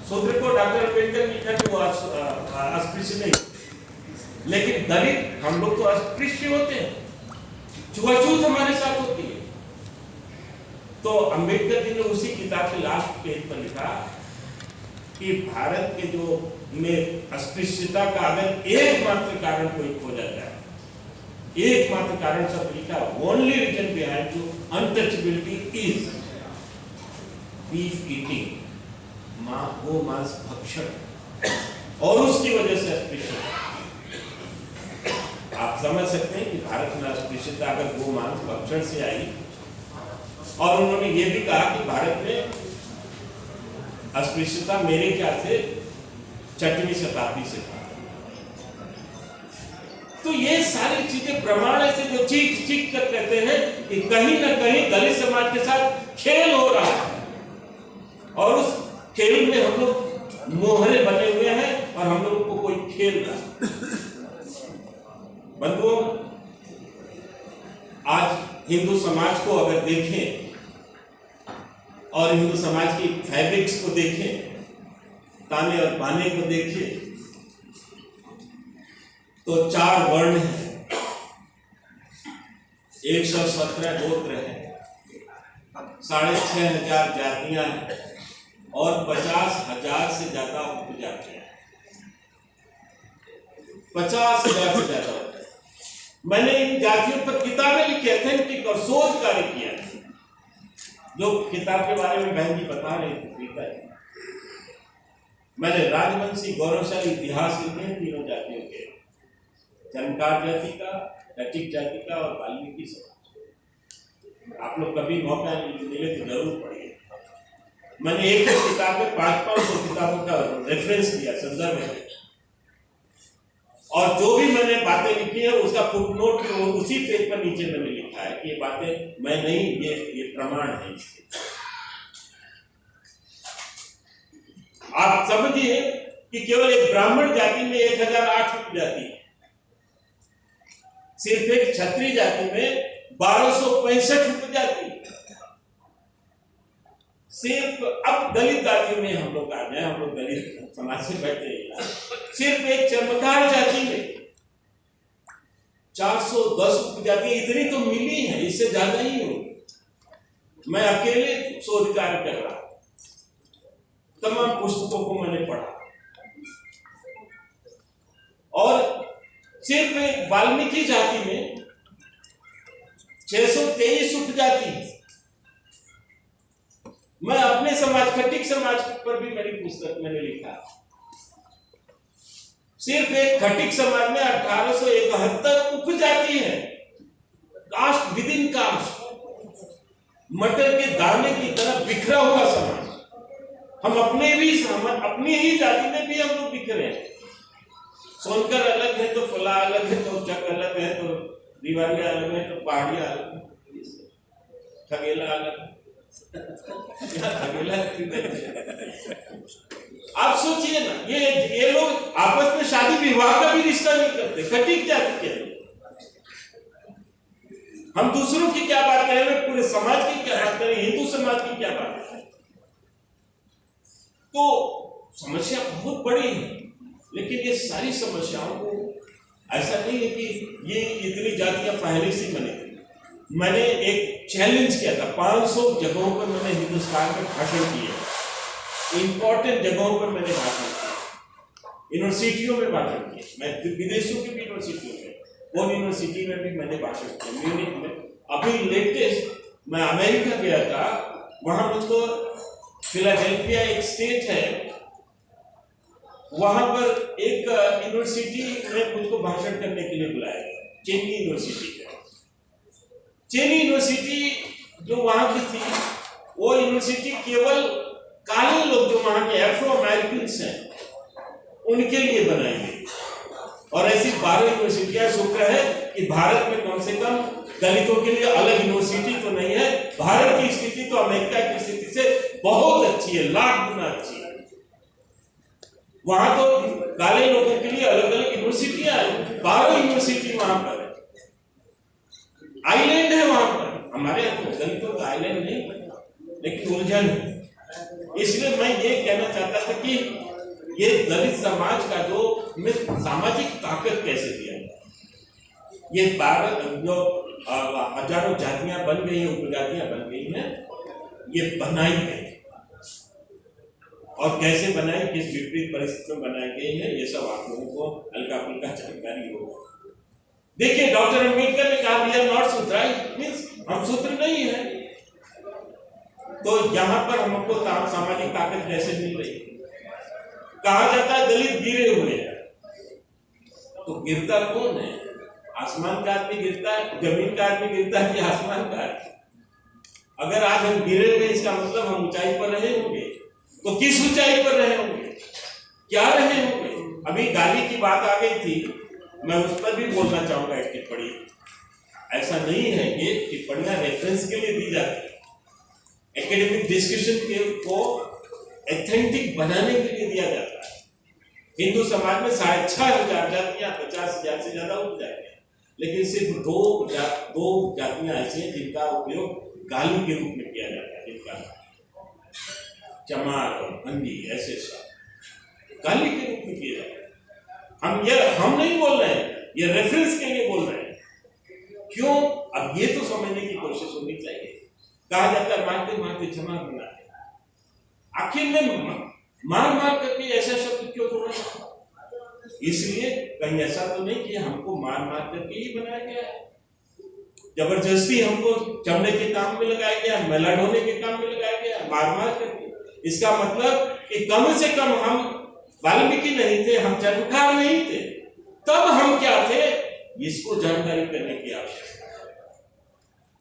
शूद्र को डॉक्टर अम्बेडकर लिखा कि वो अस्पृश्य नहीं, लेकिन दलित हम लोग तो अस्पृश्य होते हैं, छुआछूत हमारे साथ होती है। तो अम्बेडकर जी ने उसी किताब के लास्ट पेज पर लिखा कि भारत के जो में अस्पृश्यता का अगर एकमात्र कारण कोई खोजा जाए, एकमात्र कारण सब लिखा, only reason behind to untouchability is beef eating, गो मांस भक्षण, और उसकी वजह से अस्पृश्यता। आप समझ सकते हैं कि भारत में अस्पृश्यता अगर गो मांस भक्षण से आई, और उन्होंने ये भी कहा कि भारत में अस्पृश्यता मेरे ख्याल से 6वीं शताब्दी से था। तो ये सारी चीजें प्रमाण ऐसे जो चीख चीख कर कहते हैं कि कहीं ना कहीं दलित समाज के साथ खेल हो रहा है, और उस खेल में हम लोग मोहरे बने हुए हैं और हम लोग को कोई खेल रहा है। बंधुओं, आज हिंदू समाज को अगर देखें और हिंदू समाज की फैब्रिक्स को देखें, ताने और बाने को देखें, तो 4 वर्ण हैं, 117 गोत्र हैं, 6500 जातियां हैं, और 50,000 से ज्यादा उपजातियां हैं, 50,000 से ज्यादा। मैंने इन जातियों पर किताबें लिखी, अथेंटिक और शोध कार्य किया, जो किताब के बारे में बहन जी बता रहे थे। मैंने राजवंशी गौरवशाली इतिहास लिखे तीनों जातियों के, चंद्रकार जाति का, कटिक जाति का और वाल्मीकि समाज। आप लोग कभी मौका मिले तो जरूर पढ़िए। मैंने एक किताब में 500 किताबों का रेफरेंस दिया, संदर्भ है, और जो भी मैंने बातें लिखी है उसका फुटनोट भी उसी पेज पर नीचे मैंने लिखा है कि ये बातें मैं नहीं, ये प्रमाण है इसके। आप समझिए कि केवल एक ब्राह्मण जाति में 1008 उपजाति है, सिर्फ एक क्षत्रिय जाति में 1265 उपजाति। सिर्फ अब दलित जातियों में हम लोग आ जाए, हम लोग दलित समाज से बैठे हैं, सिर्फ एक चर्मकार जाति में 410 उपजाति, इतनी तो मिली है, इससे ज्यादा ही हो। मैं अकेले शोध कार्य कर रहा, तमाम पुस्तकों को मैंने पढ़ा, और सिर्फ एक वाल्मीकि जाति में 623 उपजाति। मैं अपने समाज, खटिक समाज पर भी मेरी पुस्तक मैंने लिखा, सिर्फ एक खटिक समाज में 1871 उपजाति है, कास्ट विद इन कास्ट, मटर के दाने की तरह बिखरा हुआ समाज। हम अपनी ही जाति में भी हम लोग बिखरे हैं। सोनकर अलग है तो फला अलग है, तो चक अलग है, तो दीवारिया अलग है, तो पहाड़िया अलग है, खगेला अलग है। आप सोचिए ना, ये लोग आपस में शादी विवाह का भी रिश्ता नहीं करते, खटिक जाति के। हम दूसरों की क्या बात करें, पूरे समाज की क्या बात करें, हिंदू समाज की क्या बात करें। तो समस्या बहुत बड़ी है, लेकिन ये सारी समस्याओं को ऐसा नहीं है कि ये इतनी जातियां पहले से बने। मैंने एक चैलेंज किया था, 500 जगहों पर मैंने हिंदुस्तान में भाषण किए, इंपॉर्टेंट जगहों पर मैंने भाषण किया, यूनिवर्सिटियों में भाषण किए, मैं विदेशों की भी यूनिवर्सिटियों में, वो यूनिवर्सिटी में भी मैंने भाषण किया, म्यूनिख में। अभी लेटेस्ट मैं अमेरिका गया था, वहां मुझको फिलाडेल्फिया एक स्टेट है, वहां पर एक यूनिवर्सिटी में मुझको भाषण करने के लिए बुलाया गया, चेन्नई यूनिवर्सिटी। चेन्नई यूनिवर्सिटी जो वहां की थी, वो यूनिवर्सिटी केवल काले लोग जो वहां के अफ्रो अमेरिकन हैं उनके लिए बनाई गई, और ऐसी 12 यूनिवर्सिटियां। शुक्र है कि भारत में कम से कम दलितों के लिए अलग यूनिवर्सिटी तो नहीं है। भारत की स्थिति तो अमेरिका की स्थिति से बहुत अच्छी है, लाख गुना अच्छी है। वहां तो काले लोगों के लिए अलग अलग यूनिवर्सिटियां हैं, 12 यूनिवर्सिटी वहां पर है, आइलैंड है वहां पर। हमारे यहाँ तो दलितों का आइलैंड नहीं, लेकिन उलझन है। इसलिए मैं ये कहना चाहता था कि ये दलित समाज का जो सामाजिक ताकत कैसे दिया जाए। ये 12 जो हजारों जातियां बन गई हैं, उपजातियां बन गई हैं, ये बनाई गई और कैसे बनाई, किस विपरीत परिस्थितियों में बनाई गई है, ये सब आप लोगों को हल्का फुल्का जानकारी होगा। देखिए डॉक्टर अम्बेडकर ने कहा वी आर नॉट सूत्र, मींस हम सूत्र नहीं है। तो यहां पर हमको सामाजिक ताकत कैसे मिल रही है? कहा जाता है दलित गिरे हुए हैं, तो गिरता कौन है? आसमान का आदमी गिरता है, जमीन का आदमी गिरता है कि आसमान का आदमी? अगर आज हम गिरे हुए, इसका मतलब हम ऊंचाई पर रहे होंगे, तो किस ऊंचाई पर रहे होंगे, क्या रहे होंगे? अभी गाली की बात आ गई थी, मैं उस पर भी बोलना चाहूंगा एक टिप्पणी। ऐसा नहीं है कि टिप्पणियां रेफरेंस के लिए दी जाती है, एकेडमिक डिस्कशन के को एथेंटिक बनाने के लिए दिया जाता है। हिंदू समाज में 6,500 जातियां, 50,000 से ज्यादा उठ जाती हैं, लेकिन सिर्फ दो जातियां ऐसी हैं जिनका उपयोग गाली के रूप में किया जाता है, जिनका चमार और भंगी ऐसे सब गाली के रूप में किया जाता है। हम नहीं बोल रहे हैं, ये रेफरेंस के लिए बोल रहे हैं। क्यों? अब ये तो समझने की कोशिश होनी चाहिए। कहा जाता है मारते मारते चमार बना दे, आखिर में मार करके ऐसा शब्द क्यों बोल रहे हैं? इसलिए कहीं ऐसा तो नहीं कि हमको मार करके ही बनाया गया है, जबरदस्ती हमको चमड़े के काम में लगाया गया, मेला ढोने के काम में लगाया गया, मार करके। इसका मतलब कि कम से कम हम वाल्मीकि नहीं थे, हम चरमकार नहीं थे, तब हम क्या थे, इसको जानकारी करने की आवश्यकता है।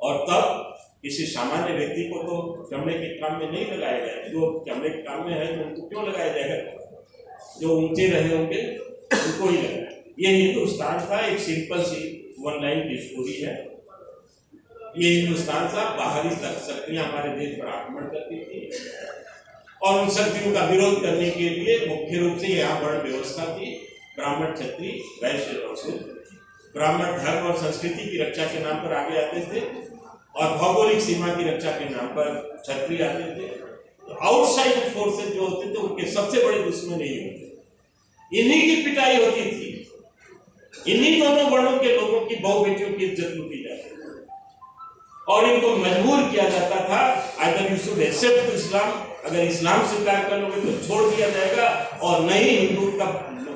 और तब किसी सामान्य व्यक्ति को तो चमड़े के काम में नहीं लगाया जाए, जो चमड़े के काम में है तो उनको क्यों लगाया जाएगा? जो ऊंचे रहे होंगे उनको ही लगाया। ये हिंदुस्तान था, एक सिंपल सी 1 लाइन की स्टोरी है। ये हिंदुस्तान था, बाहरी शक्तियां हमारे देश पर आक्रमण करती थी और उन शक्तियों का विरोध करने के लिए मुख्य रूप से यहाँ वर्ण व्यवस्था थी। ब्राह्मण, क्षत्रिय, वैश्य और शूद्र। ब्राह्मण धर्म और संस्कृति की रक्षा के नाम पर आगे आते थे और भौगोलिक सीमा की रक्षा के नाम पर क्षत्रिय आते थे। तो आउटसाइड फोर्सेस जो होते थे उनके सबसे बड़े दुश्मन यही होते, इन्हीं की पिटाई होती थी, इन्हीं दोनों वर्णों के लोगों की बहु बेटियों की इज्जत लूटी जाती थी और इनको मजबूर किया जाता था अगर यू शुड एक्सेप्ट इस्लाम, अगर इस्लाम स्वीकार कर लोगे तो छोड़ दिया जाएगा, और नहीं हिंदू का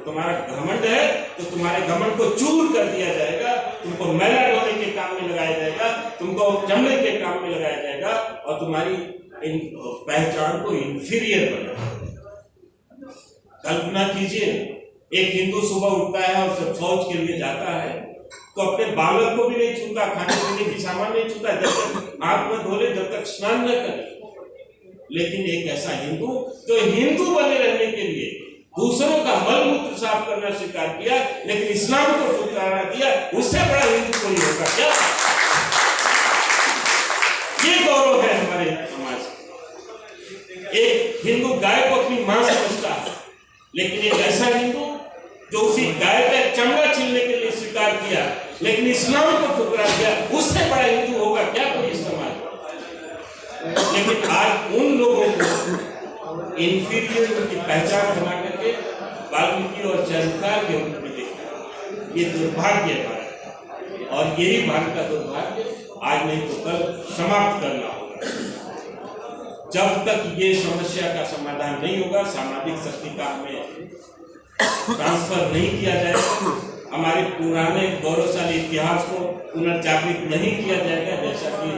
तुम्हारा घमंड है तो तुम्हारे घमंड को चूर कर दिया जाएगा, तुमको मैला ढोने के काम में लगाया जाएगा, तुमको चमड़े के काम में लगाया जाएगा और तुम्हारी पहचान को इंफीरियर बनाया। कल्पना कीजिए, एक हिंदू सुबह उठता है और जब फौज के लिए जाता है तो अपने बालक को भी नहीं छूता, खाने पीने की सामान नहीं छूता, जब तक हाथ में धो ले, जब तक स्नान न करे। लेकिन एक ऐसा हिंदू जो हिंदू बने रहने के लिए दूसरों का मल मूत्र साफ करना स्वीकार किया, लेकिन इस्लाम को ठुकराना दिया, उससे बड़ा हिंदू कोई होगा क्या? ये गौरव है हमारे समाज। एक हिंदू गाय को अपनी मां समझता है, लेकिन एक ऐसा हिंदू जो उसी गाय का चमड़ा छीलने के लिए स्वीकार किया, लेकिन इस्लाम को ठुकरा दिया, उससे बड़ा हिंदू होगा क्या कोई समाज? लेकिन आज उन लोगों को इंफीरियर की पहचान बना करके वाल्मीकि और चरमकार के रूप में देखा, ये दुर्भाग्य है भारत, और यही भारत का दुर्भाग्य आज नहीं तो कल समाप्त करना होगा। जब तक ये समस्या का समाधान नहीं होगा, सामाजिक शक्ति का हमें ट्रांसफर नहीं किया जाएगा, हमारे पुराने गौरवशाली इतिहास को पुनर्जागृत नहीं किया जाएगा, जैसा कि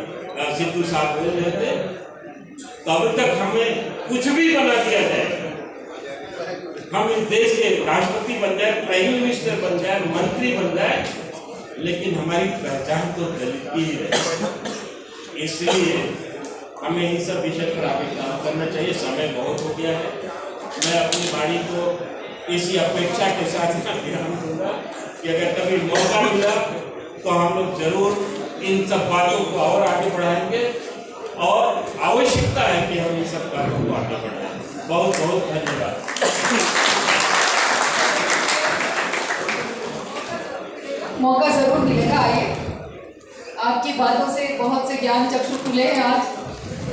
सिद्धू साहब बोल रहे थे, तब तक हमें कुछ भी बना दिया जाएगा। हम इस देश के राष्ट्रपति बन जाए, प्राइम मिनिस्टर बन जाए, मंत्री बन जाए, लेकिन हमारी पहचान तो दलित की ही रहे। इसलिए हमें इन सब विषय पर आगे काम करना चाहिए। समय बहुत हो गया है, मैं अपनी वाणी को इसी अपेक्षा के साथ ध्यान दूंगा कि अगर कभी मौका मिला तो हम लोग जरूर इन सब बातों को और आगे बढ़ाएंगे, और आवश्यकता है कि हम इन सब कार्यों को आगे बढ़ाएं। बहुत बहुत धन्यवाद। मौका जरूर मिलेगा, आइए। आपकी बातों से बहुत से ज्ञान चक्षु खुले हैं आज,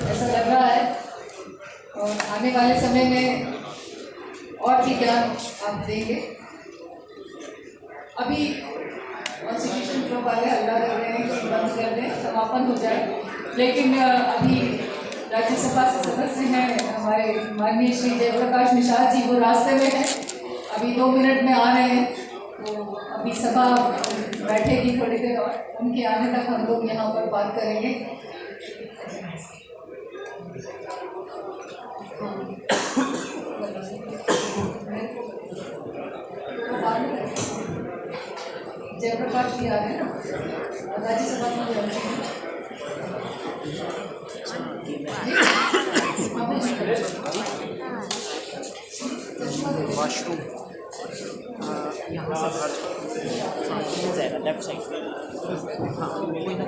ऐसा लग रहा है। और आने वाले समय में और भी ज्ञान आप देंगे। अभी कॉन्स्टिट्यूशन क्लब वाले हल्ला कर रहे हैं कि बंद कर दें, समापन हो जाए, लेकिन अभी राज्यसभा से सदस्य हैं हमारे माननीय श्री जयप्रकाश निषाद जी, वो रास्ते में हैं, अभी 2 मिनट में आ रहे हैं, तो अभी सभा बैठेगी थोड़ी देर और उनके आने तक हम लोग यहाँ पर बात करेंगे। जयप्रकाश जी आ रहे हैं ना, राज्यसभा में वॉशरूम यहाँ से बाहर जाएगा लेफ्ट साइड। हाँ कोई ना